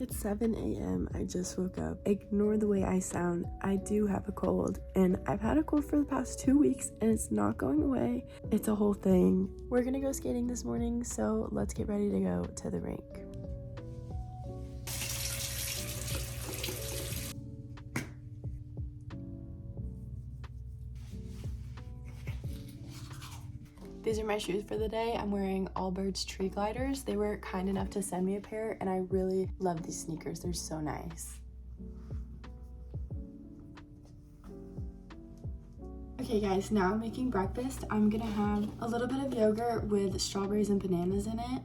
It's 7 a.m. I just woke up. Ignore the way I sound. I do have a cold, and I've had a cold for the past 2 weeks, and it's not going away. It's a whole thing. We're gonna go skating this morning, so let's get ready to go to the rink. These are my shoes for the day. I'm wearing Allbirds tree gliders. They were kind enough to send me a pair, and I really love these sneakers. They're so nice. Okay guys, now I'm making breakfast. I'm gonna have a little bit of yogurt with strawberries and bananas in it.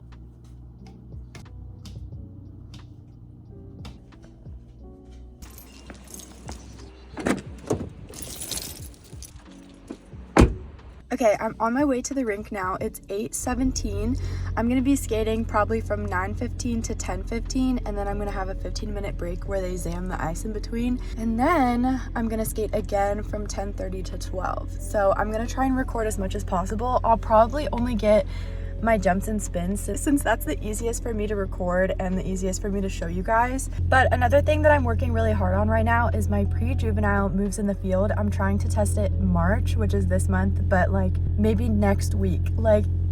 Okay, I'm on my way to the rink now. It's 8:17. I'm gonna be skating probably from 9:15 to 10:15, and then I'm gonna have a 15-minute break where they zam the ice in between. And then I'm gonna skate again from 10:30 to 12. So I'm gonna try and record as much as possible. I'll probably only get my jumps and spins since that's the easiest for me to record and the easiest for me to show you guys. But another thing that I'm working really hard on right now is my pre-juvenile moves in the field. I'm trying to test it March, which is this month, but like maybe next week.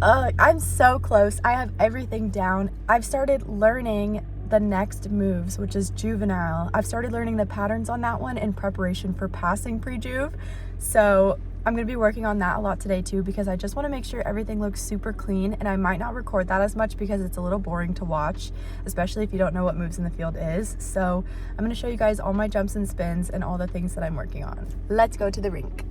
I'm so close. I have everything down. I've started learning the next moves, which is juvenile. I've started learning the patterns on that one in preparation for passing pre-juve. So I'm gonna be working on that a lot today too, because I just wanna make sure everything looks super clean, and I might not record that as much because it's a little boring to watch, especially if you don't know what moves in the field is. So I'm gonna show you guys all my jumps and spins and all the things that I'm working on. Let's go to the rink.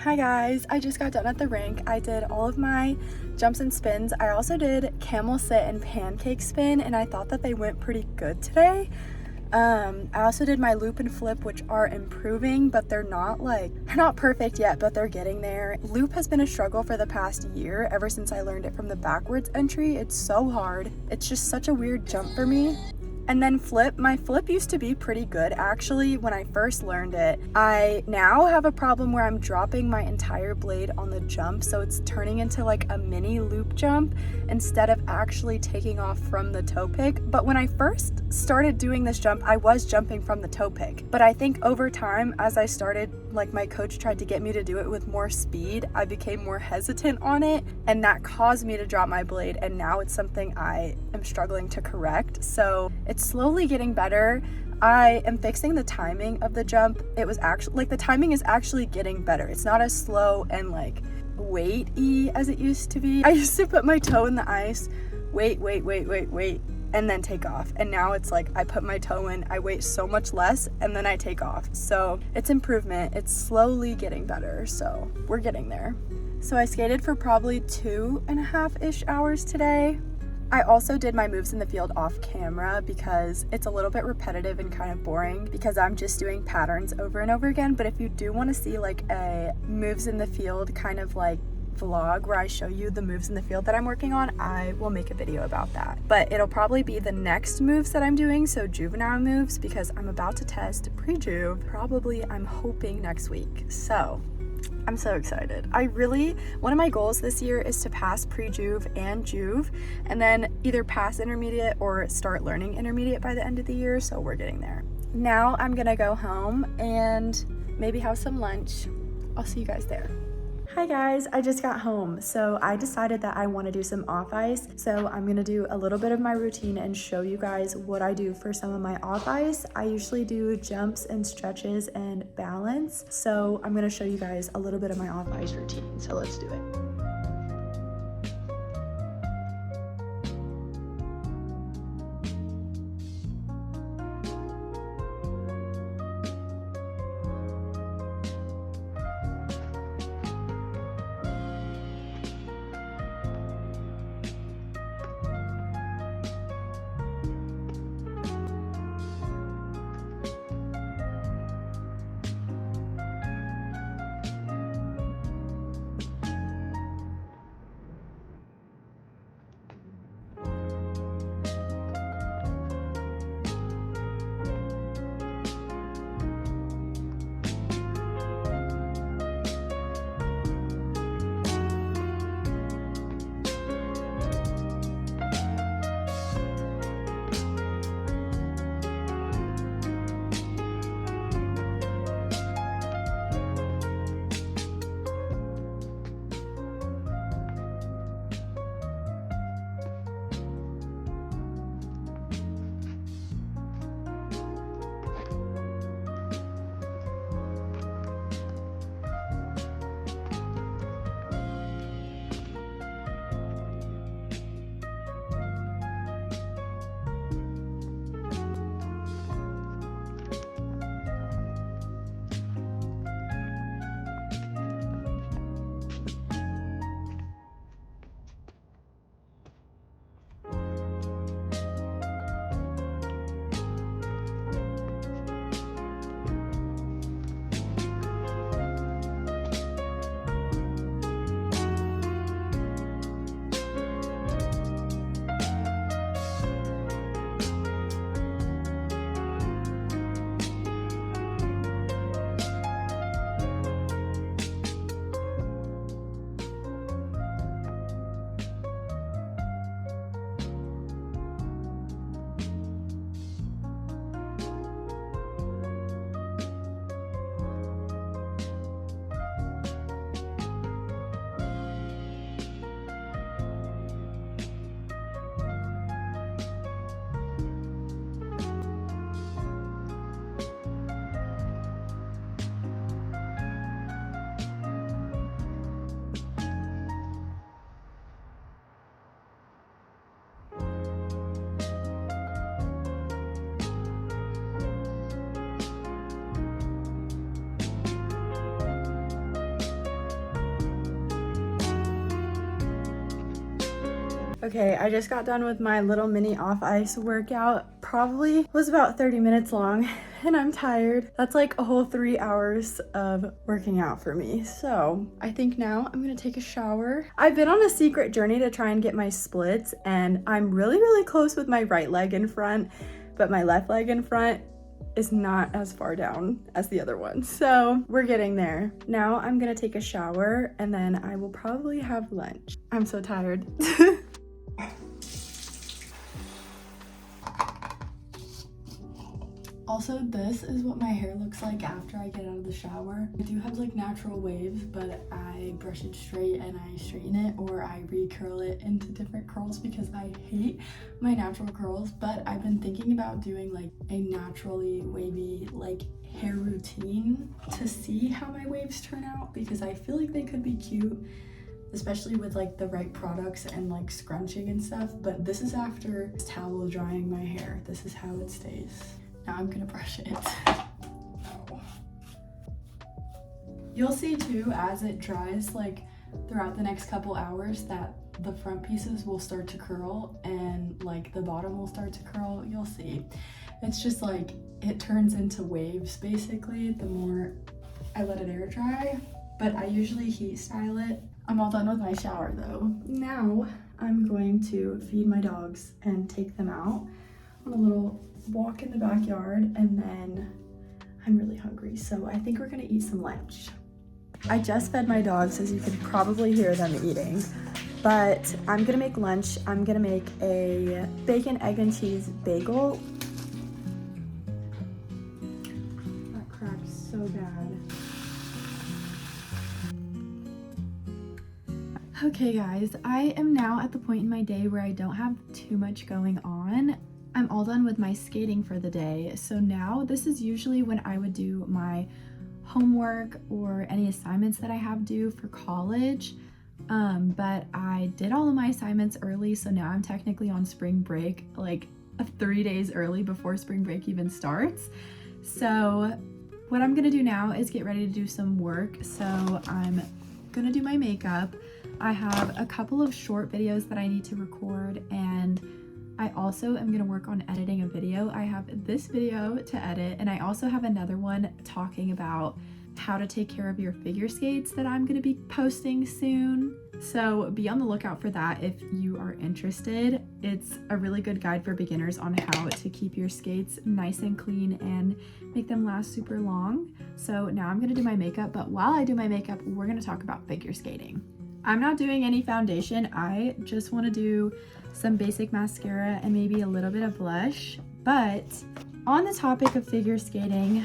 Hi guys, I just got done at the rink. I did all of my jumps and spins. I also did camel sit and pancake spin, and I thought that they went pretty good today. I also did my loop and flip, which are improving, but they're not perfect yet, but they're getting there. Loop has been a struggle for the past year, ever since I learned it from the backwards entry. It's so hard. It's just such a weird jump for me. And then flip, my flip used to be pretty good actually when I first learned it. I now have a problem where I'm dropping my entire blade on the jump, so it's turning into like a mini loop jump instead of actually taking off from the toe pick. But when I first started doing this jump, I was jumping from the toe pick. But I think over time, as I started, like my coach tried to get me to do it with more speed, I became more hesitant on it, and that caused me to drop my blade, and now it's something I am struggling to correct. So it's slowly getting better. I am fixing the timing of the jump. It was actually like the timing is actually getting better. It's not as slow and like weighty as it used to be. I used to put my toe in the ice, wait, and then take off. And now it's like I put my toe in, I wait so much less, and then I take off. So it's improvement. It's slowly getting better. So we're getting there. So I skated for probably 2.5-ish hours today. I also did my moves in the field off camera because it's a little bit repetitive and kind of boring because I'm just doing patterns over and over again. But if you do want to see like a moves in the field kind of like vlog where I show you the moves in the field that I'm working on, I will make a video about that. But it'll probably be the next moves that I'm doing, so juvenile moves, because I'm about to test pre-juve, probably I'm hoping next week. So I'm so excited. One of my goals this year is to pass pre-juve and juve, and then either pass intermediate or start learning intermediate by the end of the year, so we're getting there. Now I'm gonna go home and maybe have some lunch. I'll see you guys there. Hi guys, I just got home. So I decided that I want to do some off ice. So I'm going to do a little bit of my routine and show you guys what I do for some of my off ice. I usually do jumps and stretches and balance. So I'm going to show you guys a little bit of my off ice routine. So let's do it. Okay, I just got done with my little mini off ice workout. Probably was about 30 minutes long and I'm tired. That's like a whole 3 hours of working out for me. So I think now I'm gonna take a shower. I've been on a secret journey to try and get my splits and I'm really close with my right leg in front, but my left leg in front is not as far down as the other one. So we're getting there. Now I'm gonna take a shower and then I will probably have lunch. I'm so tired. Also, this is what my hair looks like after I get out of the shower. I do have like natural waves, but I brush it straight and I straighten it, or I re-curl it into different curls because I hate my natural curls. But I've been thinking about doing like a naturally wavy like hair routine to see how my waves turn out, because I feel like they could be cute, especially with like the right products and like scrunching and stuff. But this is after towel drying my hair. This is how it stays. Now I'm gonna brush it. You'll see too, as it dries, like throughout the next couple hours, that the front pieces will start to curl and like the bottom will start to curl. You'll see. It's just like, it turns into waves basically the more I let it air dry, but I usually heat style it. I'm all done with my shower though. Now I'm going to feed my dogs and take them out on a little walk in the backyard, and then I'm really hungry, so I think we're gonna eat some lunch. I just fed my dogs, as you can probably hear them eating, but I'm gonna make lunch. I'm gonna make a bacon, egg, and cheese bagel. That cracked so bad. Okay guys, I am now at the point in my day where I don't have too much going on. I'm all done with my skating for the day, so now this is usually when I would do my homework or any assignments that I have due for college, but I did all of my assignments early, so now I'm technically on spring break, like 3 days early before spring break even starts. So what I'm gonna do now is get ready to do some work. So I'm gonna do my makeup. I have a couple of short videos that I need to record, and I also am gonna work on editing a video. I have this video to edit, and I also have another one talking about how to take care of your figure skates that I'm gonna be posting soon. So be on the lookout for that if you are interested. It's a really good guide for beginners on how to keep your skates nice and clean and make them last super long. So now I'm gonna do my makeup, but while I do my makeup, we're gonna talk about figure skating. I'm not doing any foundation. I just wanna do some basic mascara and maybe a little bit of blush. But on the topic of figure skating,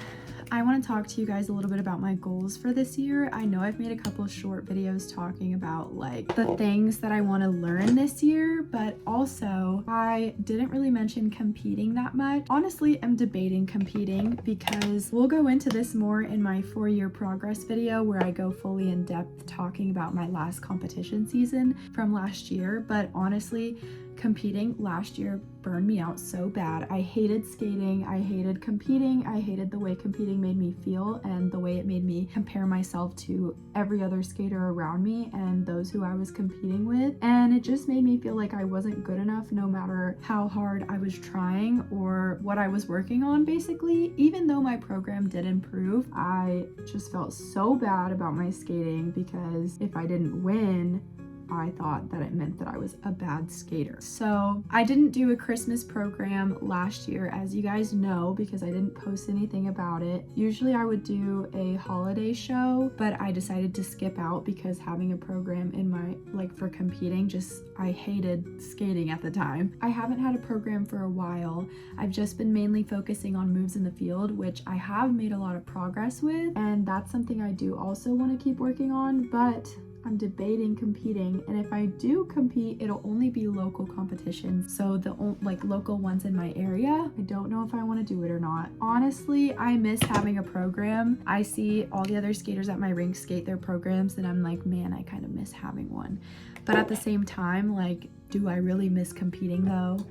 I want to talk to you guys a little bit about my goals for this year. I know I've made a couple short videos talking about like the things that I want to learn this year, but also I didn't really mention competing that much. Honestly, I'm debating competing, because we'll go into this more in my 4-year progress video where I go fully in depth talking about my last competition season from last year. But honestly, competing last year burned me out so bad. I hated skating, I hated competing, I hated the way competing made me feel and the way it made me compare myself to every other skater around me and those who I was competing with. And it just made me feel like I wasn't good enough no matter how hard I was trying or what I was working on basically. Even though my program did improve, I just felt so bad about my skating because if I didn't win, I thought that it meant that I was a bad skater. So I didn't do a Christmas program last year, as you guys know, because I didn't post anything about it. Usually I would do a holiday show, but I decided to skip out because having a program in my, like for competing, just, I hated skating at the time. I haven't had a program for a while. I've just been mainly focusing on moves in the field, which I have made a lot of progress with, and that's something I do also want to keep working on, but I'm debating competing, and if I do compete, it'll only be local competitions, so the like local ones in my area. I don't know if I want to do it or not. Honestly, I miss having a program. I see all the other skaters at my rink skate their programs, and I'm like, man, I kind of miss having one. But at the same time, like, do I really miss competing though?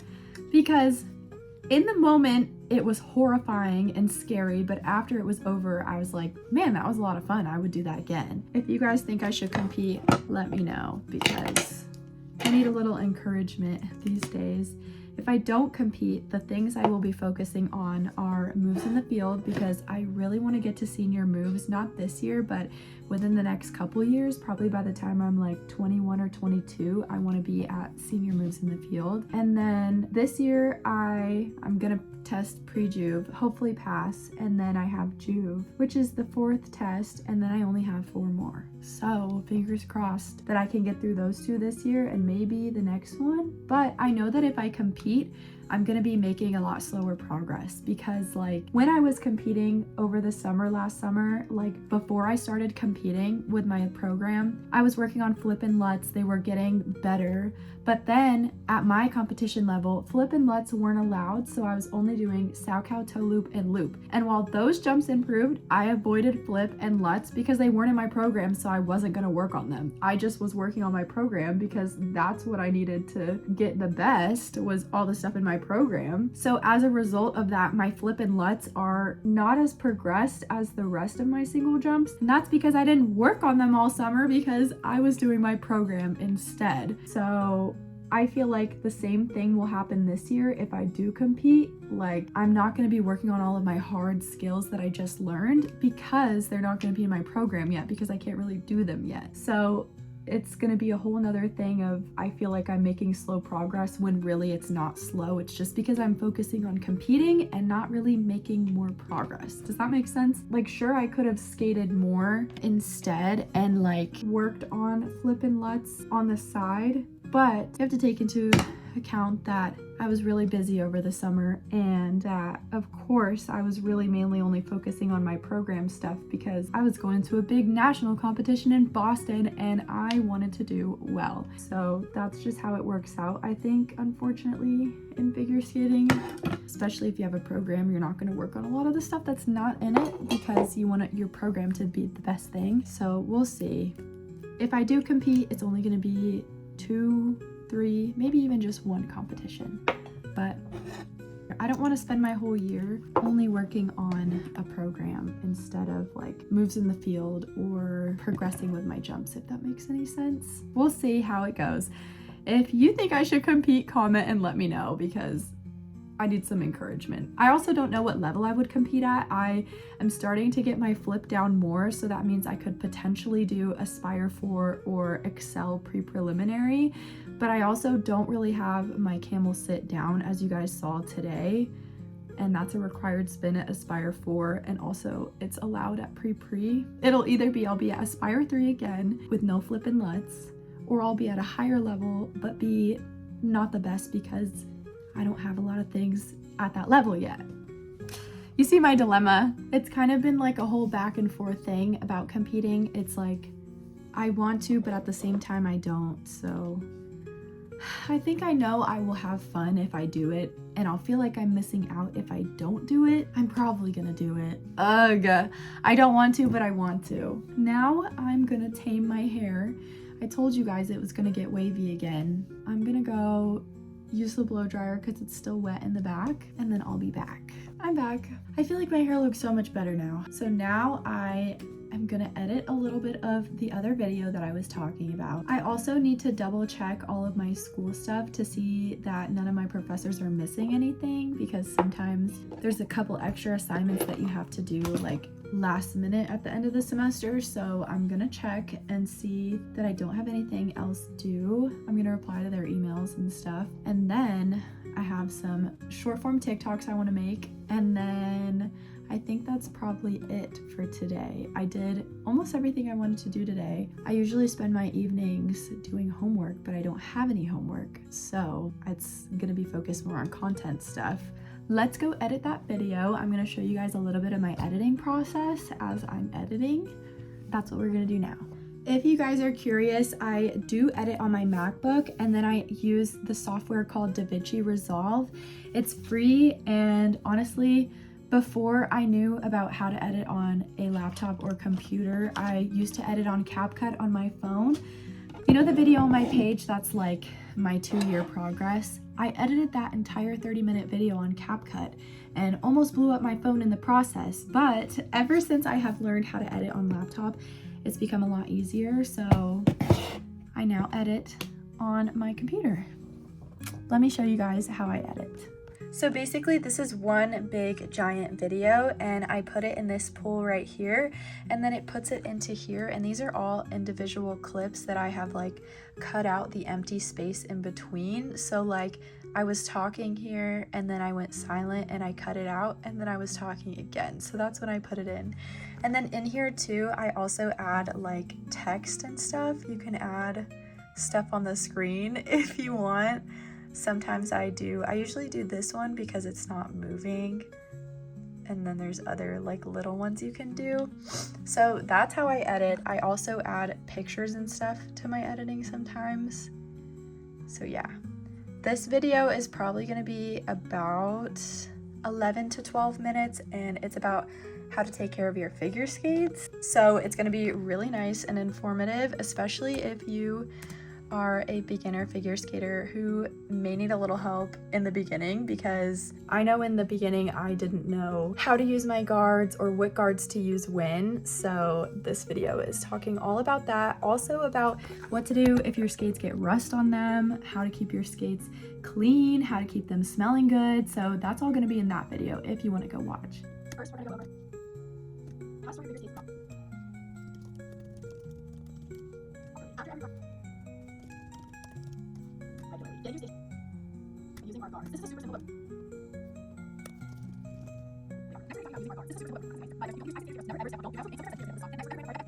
Because in the moment, it was horrifying and scary, but after it was over, I was like, man, that was a lot of fun. I would do that again. If you guys think I should compete, let me know, because I need a little encouragement these days. If I don't compete, the things I will be focusing on are moves in the field, because I really want to get to senior moves, not this year, but within the next couple years. Probably by the time I'm like 21 or 22, I want to be at senior moves in the field. And then this year I'm gonna test pre-juve, hopefully pass, and then I have juve, which is the 4th test, and then I only have 4 more. So fingers crossed that I can get through those 2 this year and maybe the next one. But I know that if I compete, I'm gonna be making a lot slower progress, because like when I was competing over the summer, last summer, like before I started competing with my program, I was working on flip and lutz. They were getting better. But then at my competition level, flip and lutz weren't allowed, so I was only doing sow cow, toe loop, and loop. And while those jumps improved, I avoided flip and lutz because they weren't in my program, so I wasn't gonna work on them. I just was working on my program because that's what I needed to get the best, was all the stuff in my program. So as a result of that, my flip and lutz are not as progressed as the rest of my single jumps. And that's because I didn't work on them all summer because I was doing my program instead. So I feel like the same thing will happen this year if I do compete. Like, I'm not going to be working on all of my hard skills that I just learned because they're not going to be in my program yet, because I can't really do them yet. So it's going to be a whole nother thing of, I feel like I'm making slow progress when really it's not slow. It's just because I'm focusing on competing and not really making more progress. Does that make sense? Like, sure, I could have skated more instead and like worked on flip and lutz on the side, but you have to take into account that I was really busy over the summer, and of course I was really mainly only focusing on my program stuff because I was going to a big national competition in Boston and I wanted to do well. So that's just how it works out, I think, unfortunately, in figure skating. Especially if you have a program, you're not going to work on a lot of the stuff that's not in it because you want your program to be the best thing. So we'll see. If I do compete, it's only going to be 2, 3, maybe even just 1 competition. But I don't want to spend my whole year only working on a program instead of like moves in the field or progressing with my jumps, if that makes any sense. We'll see how it goes. If you think I should compete, comment and let me know, because I need some encouragement. I also don't know what level I would compete at. I am starting to get my flip down more, so that means I could potentially do Aspire 4 or Excel pre-preliminary, but I also don't really have my camel sit down, as you guys saw today, and that's a required spin at Aspire 4, and also it's allowed at pre-pre. It'll either be I'll be at Aspire 3 again with no flip and lutz, or I'll be at a higher level but be not the best because I don't have a lot of things at that level yet. You see my dilemma? It's kind of been like a whole back and forth thing about competing. It's like, I want to, but at the same time I don't. So I think I know I will have fun if I do it, and I'll feel like I'm missing out if I don't do it. I'm probably gonna do it. Ugh, I don't want to, but I want to. Now I'm gonna tame my hair. I told you guys it was gonna get wavy again. I'm gonna go use the blow dryer because it's still wet in the back, and then I'll be back. I'm back. I feel like my hair looks so much better now. So now I am gonna edit a little bit of the other video that I was talking about. I also need to double check all of my school stuff to see that none of my professors are missing anything, because sometimes there's a couple extra assignments that you have to do like last minute at the end of the semester. So I'm gonna check and see that I don't have anything else due. I'm gonna reply to their emails and stuff, and then I have some short form TikToks I want to make, and then I think that's probably it for today. I did almost everything I wanted to do today. I usually spend my evenings doing homework, but I don't have any homework, so it's gonna be focused more on content stuff. Let's go edit that video. I'm gonna show you guys a little bit of my editing process as I'm editing. That's what we're gonna do now. If you guys are curious, I do edit on my MacBook, and then I use the software called DaVinci Resolve. It's free, and honestly, before I knew about how to edit on a laptop or computer, I used to edit on CapCut on my phone. You know the video on my page that's like my 2-year progress? I edited that entire 30-minute video on CapCut and almost blew up my phone in the process. But ever since I have learned how to edit on laptop, it's become a lot easier. So I now edit on my computer. Let me show you guys how I edit. So basically this is one big giant video and I put it in this pool right here and then it puts it into here, and these are all individual clips that I have like cut out the empty space in between. So like I was talking here and then I went silent and I cut it out and then I was talking again. So that's when I put it in. And then in here too, I also add like text and stuff. You can add stuff on the screen if you want. Sometimes I do. I usually do this one because it's not moving. And then there's other like little ones you can do. So that's how I edit. I also add pictures and stuff to my editing sometimes. So yeah. This video is probably going to be about 11 to 12 minutes and it's about how to take care of your figure skates. So it's going to be really nice and informative, especially if you are a beginner figure skater who may need a little help in the beginning, because I know in the beginning I didn't know how to use my guards or what guards to use when. So this video is talking all about that. Also about what to do if your skates get rust on them, how to keep your skates clean, how to keep them smelling good. So that's all going to be in that video if you want to go watch. First, we're going to go over how to store your figure skates. Get your station. I'm using our guards. This is a super simple book. Next we're talking about using our guards. This is a super simple book. Never ever step. Don't ever step. Don't ever step. Next we're going to go right back.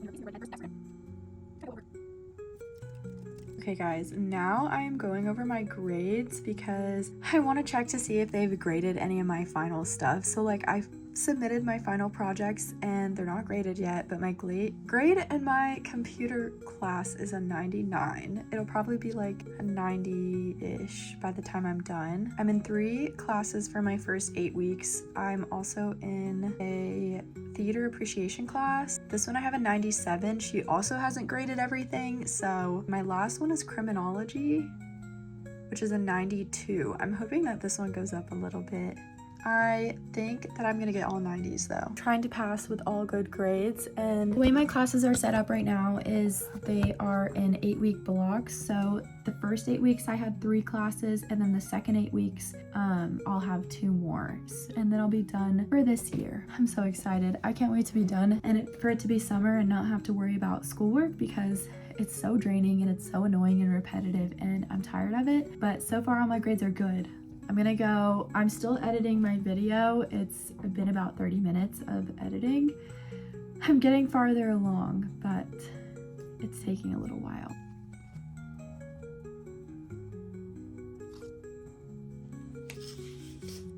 Next. We're going to go over. Okay guys, now I am going over my grades because I want to check to see if they've graded any of my final stuff. So like I've submitted my final projects and they're not graded yet, but my grade in my computer class is a 99. It'll probably be like a 90-ish by the time I'm done. I'm in 3 classes for my first 8 weeks. I'm also in a theater appreciation class. This one I have a 97. She also hasn't graded everything. So my last one is criminology, which is a 92. I'm hoping that this one goes up a little bit. I think that I'm gonna get all 90s though. I'm trying to pass with all good grades, and the way my classes are set up right now is they are in 8-week blocks. So the first 8 weeks I had 3 classes, and then the second 8 weeks I'll have 2 more, and then I'll be done for this year. I'm so excited. I can't wait to be done and for it to be summer and not have to worry about schoolwork, because it's so draining and it's so annoying and repetitive and I'm tired of it. But so far all my grades are good. I'm still editing my video. It's been about 30 minutes of editing. I'm getting farther along, but it's taking a little while.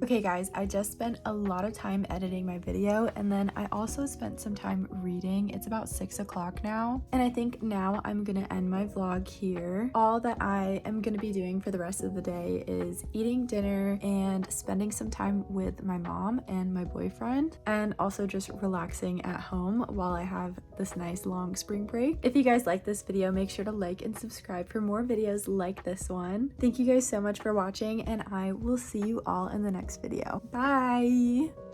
Okay guys, I just spent a lot of time editing my video, and then I also spent some time reading. It's about 6 o'clock now, and I think now I'm gonna end my vlog here. All that I am gonna be doing for the rest of the day is eating dinner and spending some time with my mom and my boyfriend, and also just relaxing at home while I have this nice long spring break. If you guys like this video, make sure to like and subscribe for more videos like this one. Thank you guys so much for watching, and I will see you all in the next video. Bye!